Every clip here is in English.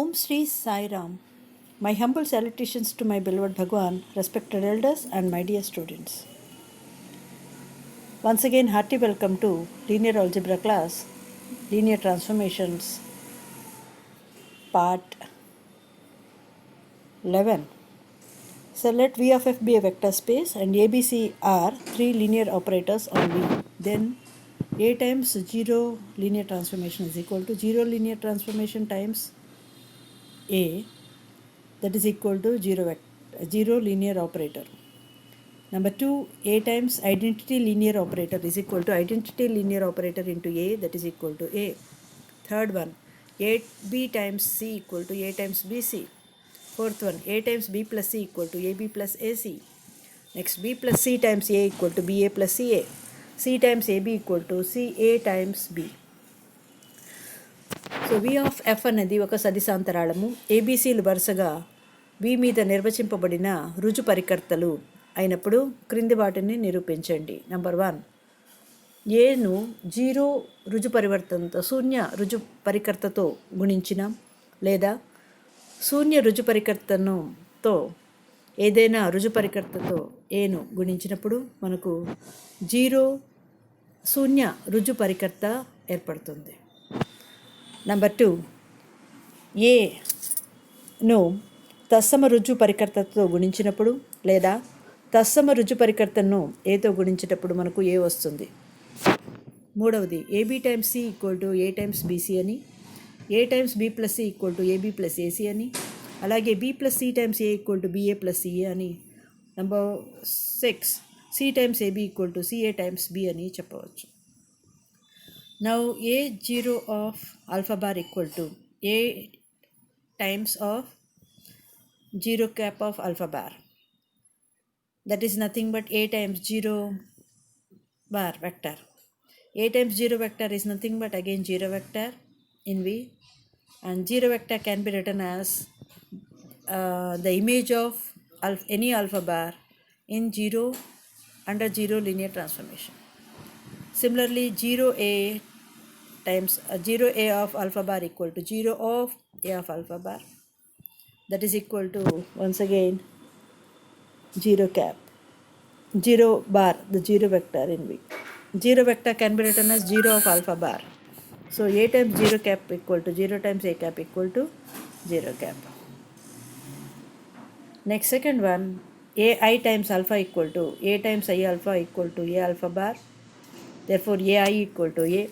Om Sri Sai Ram. My humble salutations to my beloved Bhagwan, respected elders, and my dear students. Once again, hearty welcome to Linear Algebra class, Linear Transformations, Part 11. So let V of f be a vector space and ABC are three linear operators on V. Then A times 0 linear transformation is equal to 0 linear transformation times A, that is equal to 0 linear operator. Number 2, A times identity linear operator is equal to identity linear operator into A, that is equal to A. Third one, AB times C equal to A times BC. Fourth one, A times B plus C equal to AB plus AC. Next, B plus C times A equal to BA plus CA. C times AB equal to CA times B. So V of F అనేది ఒక సదిశాంతరాళము. ఏబీసీలు వరుసగా వి మీద నిర్వచింపబడిన రుజు పరికర్తలు అయినప్పుడు క్రింది వాటిని నిరూపించండి. Number 1, ఏను 0 రుజు పరివర్తనతో శూన్య రుజు పరికర్తతో గుణించిన లేదా శూన్య రుజు పరికర్తనతో ఏదైనా రుజు పరికర్తతో ఏను గుణించినప్పుడు మనకు 0 శూన్య రుజు పరికర్త ఏర్పడుతుంది. నెంబర్ 2, ఏను తత్సమ రుజు పరికర్తతో గుణించినప్పుడు లేదా తత్సమ రుజు పరికర్తను ఏతో గుణించేటప్పుడు మనకు ఏ వస్తుంది. మూడవది, AB times C equal to A times BC అని, A times B plus C equal to AB plus AC అని, అలాగే B plus C times A equal to BA plus CA అని. Number 6, C times AB equal to CA times B అని చెప్పవచ్చు. Now A0 of alpha bar equal to A times of 0 cap of alpha bar. That is nothing but A times 0 bar vector. A times 0 vector is nothing but again 0 vector in V, and 0 vector can be written as the image of any alpha bar in 0 under 0 linear transformation. Similarly, 0A times 0A of alpha bar equal to 0 of A of alpha bar, that is equal to once again 0 cap 0 bar, the 0 vector in V. 0 vector can be written as 0 of alpha bar. So A times 0 cap equal to 0 times A cap equal to 0 cap. Next, second one, AI times alpha equal to A times I alpha equal to A alpha bar. Therefore AI equal to A.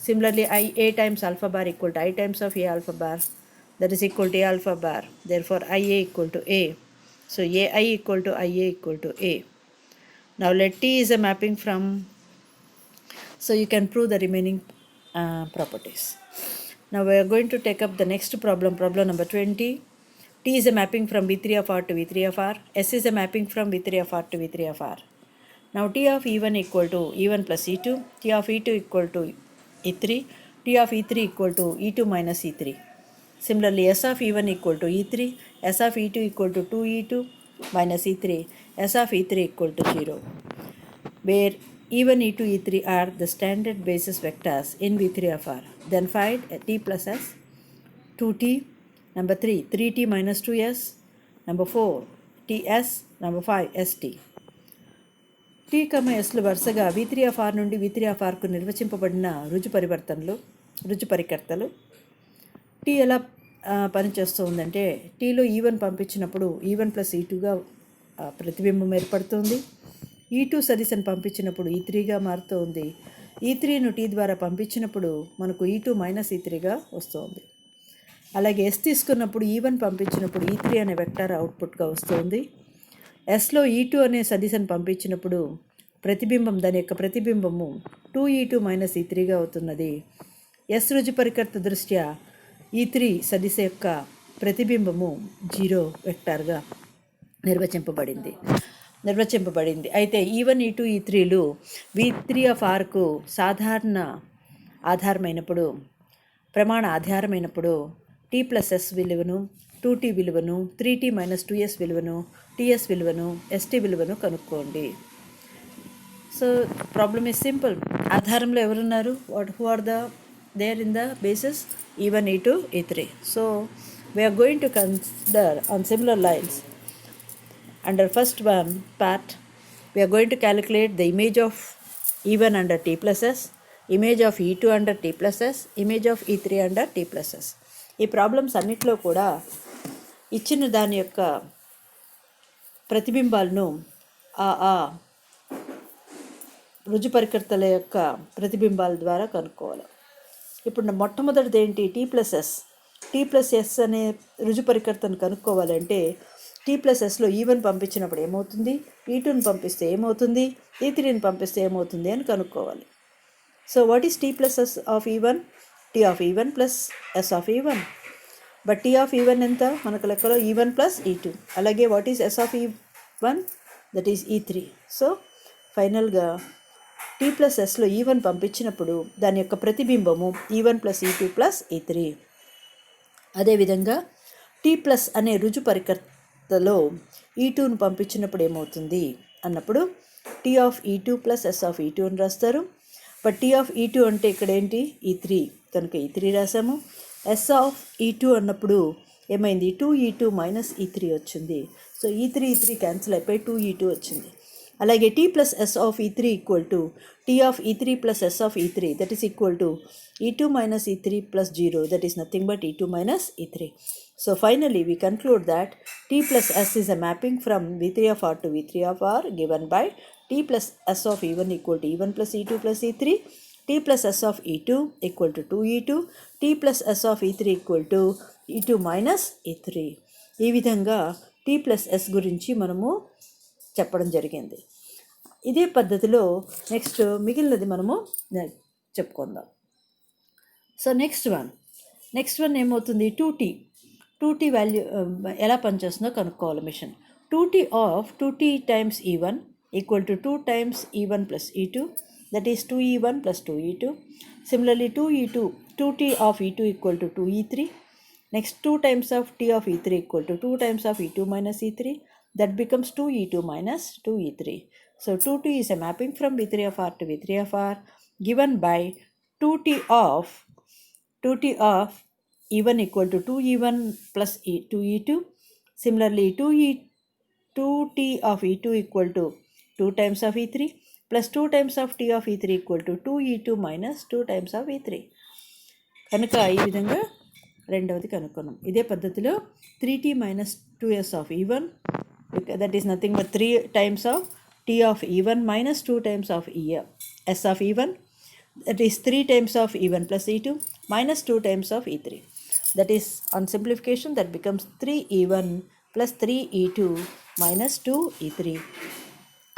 Similarly, A times alpha bar equal to I times of A alpha bar, that is equal to A alpha bar. Therefore IA equal to A. So AI equal to IA equal to A. Now let T is a mapping from, so you can prove the remaining properties. Now we are going to take up the next problem, problem number 20. T is a mapping from V3 of R to V3 of R. S is a mapping from V3 of R to V3 of R. Now T of E1 equal to E1 plus E2, T of E2 equal to E3, T of E3 equal to E2 minus E3. Similarly, S of E1 equal to E3, S of E2 equal to 2E2 minus E3, S of E3 equal to 0, where E1, E2, E3 are the standard basis vectors in V3 of R. Then find T plus S, 2T, number 3, 3T minus 2S, number 4, TS, number 5, ST. T, Sలు వరుసగా V3 of R నుండి V3 of Rకు నిర్వచింపబడిన రుజు పరికర్తలు. T ఎలా పనిచేస్తూ ఉందంటే, Tలో E1 పంపించినప్పుడు E1 plus E2గా ప్రతిబింబం ఏర్పడుతుంది. E2 సదిశను పంపించినప్పుడు E3గా మారుతుంది. E3ను T ద్వారా పంపించినప్పుడు మనకు E2 మైనస్ E3గా వస్తుంది. అలాగే S తీసుకున్నప్పుడు E1 పంపించినప్పుడు E3 అనే వెక్టర్ అవుట్పుట్గా వస్తుంది. ఎస్లో E2 అనే సదిశను పంపించినప్పుడు దాని యొక్క ప్రతిబింబము 2E2 మైనస్ E3గా అవుతున్నది. ఎస్ రుజు పరికర్త దృష్ట్యా E3 సదిశ యొక్క ప్రతిబింబము 0 వెక్టార్గా నిర్వచింపబడింది. అయితే E1, E2, E3లు V3 of Rకు ప్రమాణ ఆధారమైనప్పుడు T ప్లస్ S విలువను, 2T విలువను, 3T మైనస్ 2S విలువను, TS విలువను, ST విలువను కనుక్కోండి. So problem is simple. ఆధారంలో ఎవరున్నారు? Who are there in the basis? E1, E2, E3. So we are going to consider on similar lines. Under first one part, we are going to calculate the image of E1 under T plus S, image of E2 under T plus S, image of E3 under T plus S. ఈ problems అన్నిట్లో కూడా ఇచ్చిన దాని యొక్క ప్రతిబింబాలను ఆ రుజు పరికర్తల యొక్క ప్రతిబింబాల ద్వారా కనుక్కోవాలి. ఇప్పుడు మొట్టమొదటిది ఏంటి? టీ ప్లస్ ఎస్ అనే రుజు పరికర్తను కనుక్కోవాలంటే టీ ప్లస్ ఎస్లో E1 పంపించినప్పుడు ఏమవుతుంది, E2ని పంపిస్తే ఏమవుతుంది, E3ని పంపిస్తే ఏమవుతుంది అని కనుక్కోవాలి. So what is T plus S of E1? T of E1 plus S of E1. But T of E1 ఎంత మనకు లెక్కలో? E1 plus E2. అలాగే what is S of E1? That is E3. So ఫైనల్గా T plus ఎస్లో E1 పంపించినప్పుడు దాని యొక్క ప్రతిబింబము E1 plus E2 plus E3. అదేవిధంగా టీ ప్లస్ అనే రుజు పరికర్తలో E2ను పంపించినప్పుడు ఏమవుతుంది అన్నప్పుడు T of E2 plus S of E2 అని రాస్తారు. బట్ టీ ఆఫ్ E2 అంటే ఇక్కడ ఏంటి? E3, కనుక E3 రాసాము. ఎస్ ఆఫ్ E2 అన్నప్పుడు ఏమైంది? 2E2 మైనస్ E3 వచ్చింది. సో E3 క్యాన్సిల్ అయిపోయి 2E2 వచ్చింది. అలాగే T plus S of E3 equal to T of E3 plus S of E3, that is equal to E2 minus E3 plus 0, that is nothing but E2 minus E3. So finally we conclude that T plus S is a mapping from V3 of R to V3 of R given by T plus S of E1 equal to E1 plus E2 plus E3, T plus S of E2 equal to 2E2, T plus S of E3 equal to E2 minus E3. ఈ విధంగా T plus S గురించి మనము చెప్పడం జరిగింది. ఇదే పద్ధతిలో next మిగిలినది మనము చెప్పుకుందాం. సో నెక్స్ట్ వన్ ఏమవుతుంది? 2t వాల్యూ ఎలా పనిచేస్తుందో కనుక్కోవాలి మిషన్. 2t times E1 equal to 2 times E1 plus E2, that is 2E1 plus 2E2. Similarly 2t of E2 equal to 2E3. Next 2 times of t of E3 equal to 2 times of E2 minus E3, that becomes 2E2 minus 2E3. So 2t is a mapping from V3 of R to V3 of R given by 2t of E1 equal to 2E1 plus 2E2. Similarly 2t of E2 equal to 2 times of E3 plus 2 times of t of E3 equal to 2E2 minus 2 times of E3. కనుక ఈ విధంగా రెండవది కనుక్కున్నాం. ఇదే పద్ధతిలో 3t minus 2s of E1, that is nothing but 3 times of t of E1 minus 2 times of s of E1, that is 3 times of E1 plus E2 minus 2 times of E3. That is on simplification that becomes 3E1 plus 3E2 minus 2E3.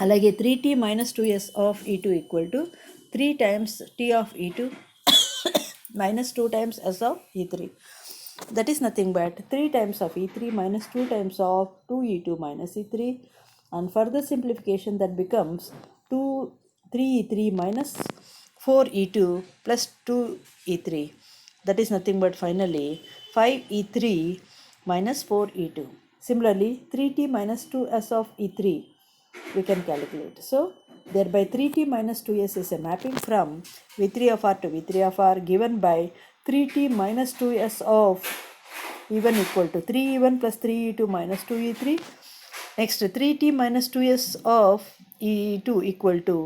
అలాగే 3t minus 2s of E2 equal to 3 times t of E2 minus 2 times s of E3. That is nothing but 3 times of E3 minus 2 times of 2E2 minus E3. And further simplification that becomes 3E3 minus 4E2 plus 2E3. That is nothing but finally 5E3 minus 4E2. Similarly 3t minus 2s of E3 we can calculate. So thereby 3t minus 2s is a mapping from V3 of R to V3 of R given by 3t minus 2s of E1 equal to 3E1 plus 3E2 minus 2E3. Next 3t minus 2s of E2 equal to,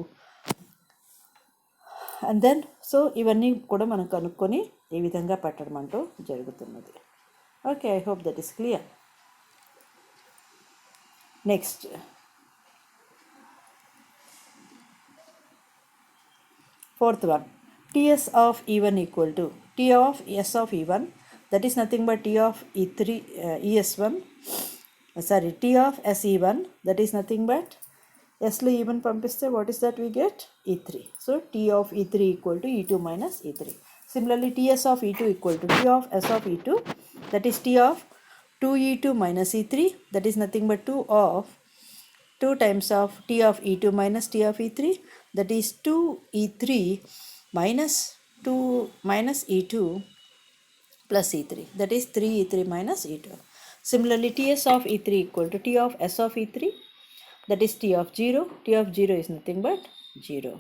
and then so ఇవన్నీ కూడా మనం కనుక్కొని ఈ విధంగా పెట్టడం అంటూ జరుగుతున్నది. Okay, I hope that is clear. Next fourth one, Ts of E1 equal to T of S of E1, that is nothing but T of ES1, T of SE1, that is nothing but S లో E1 పంపిస్తే what is that we get? E3. So T of E3 equal to E2 minus E3. Similarly Ts of E2 equal to T of S of E2, that is T of 2E2 minus E3, that is nothing but 2 times of T of E2 minus T of E3, that is 2E3 minus E2 plus E3, that is 3E3 minus E2. Similarly Ts of E3 equal to T of S of E3, that is T of 0. T of 0 is nothing but 0.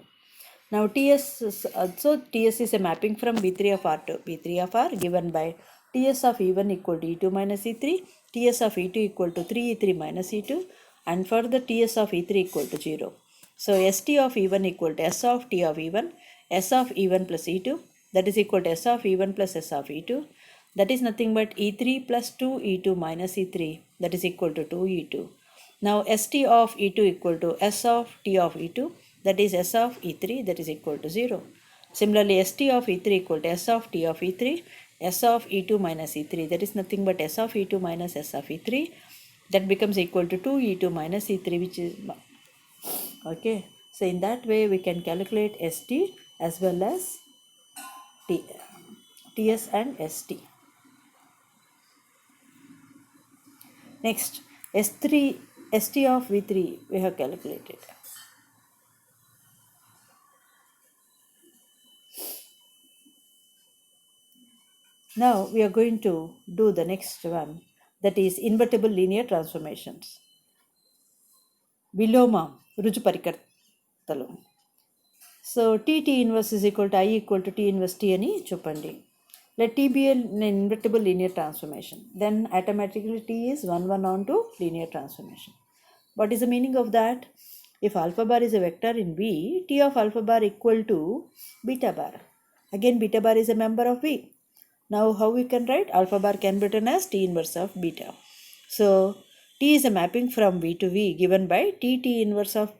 Now TS is also TS is a mapping from B3 of R to B3 of R given by TS of E1 equal to E2 minus E3, TS of E2 equal to 3E3 minus E2, and for the TS of E3 equal to 0. So ST of E1 equal to S of T of E1, S of E1 plus E2, that is equal to S of E1 plus S of E2, that is nothing but E3 plus 2E2 minus E3, that is equal to 2E2. Now ST of E2 equal to S of T of E2, that is S of E3, that is equal to 0. Similarly, ST of E3 equal to S of T of E3, S of E2 minus E3, that is nothing but S of E2 minus S of E3, that becomes equal to 2E2 minus E3, which is okay. So in that way we can calculate ST as well as TS and ST. Next, S3 ST of V3 we have calculated. Now we are going to do the next one, that is invertible linear transformations. Viloma Rujuparikatalu. So T inverse is equal to I equal to T inverse T ani chupandi. Let T be an invertible linear transformation. Then automatically T is 1 1 on to linear transformation. What is the meaning of that? If alpha bar is a vector in V, T of alpha bar equal to beta bar. Again beta bar is a member of V. Now how we can write? Alpha bar can be written as T inverse of beta. So T is a mapping from V to V given by T inverse of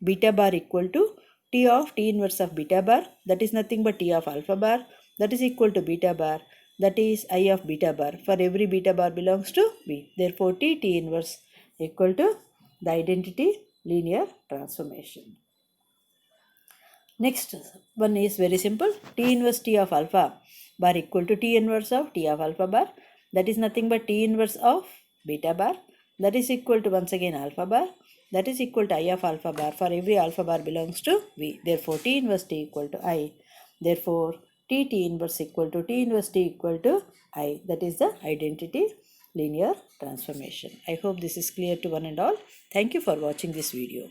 beta bar equal to T of T inverse of beta bar, that is nothing but T of alpha bar, that is equal to beta bar, that is I of beta bar, for every beta bar belongs to V. Therefore T inverse equal to the identity linear transformation. Next one is very simple. T inverse T of alpha bar equal to T inverse of T of alpha bar, that is nothing but T inverse of beta bar, that is equal to once again alpha bar, that is equal to I of alpha bar, for every alpha bar belongs to V. Therefore T inverse T equal to I. Therefore T inverse equal to T inverse T equal to I. That is the identity linear transformation. I hope this is clear to one and all. Thank you for watching this video.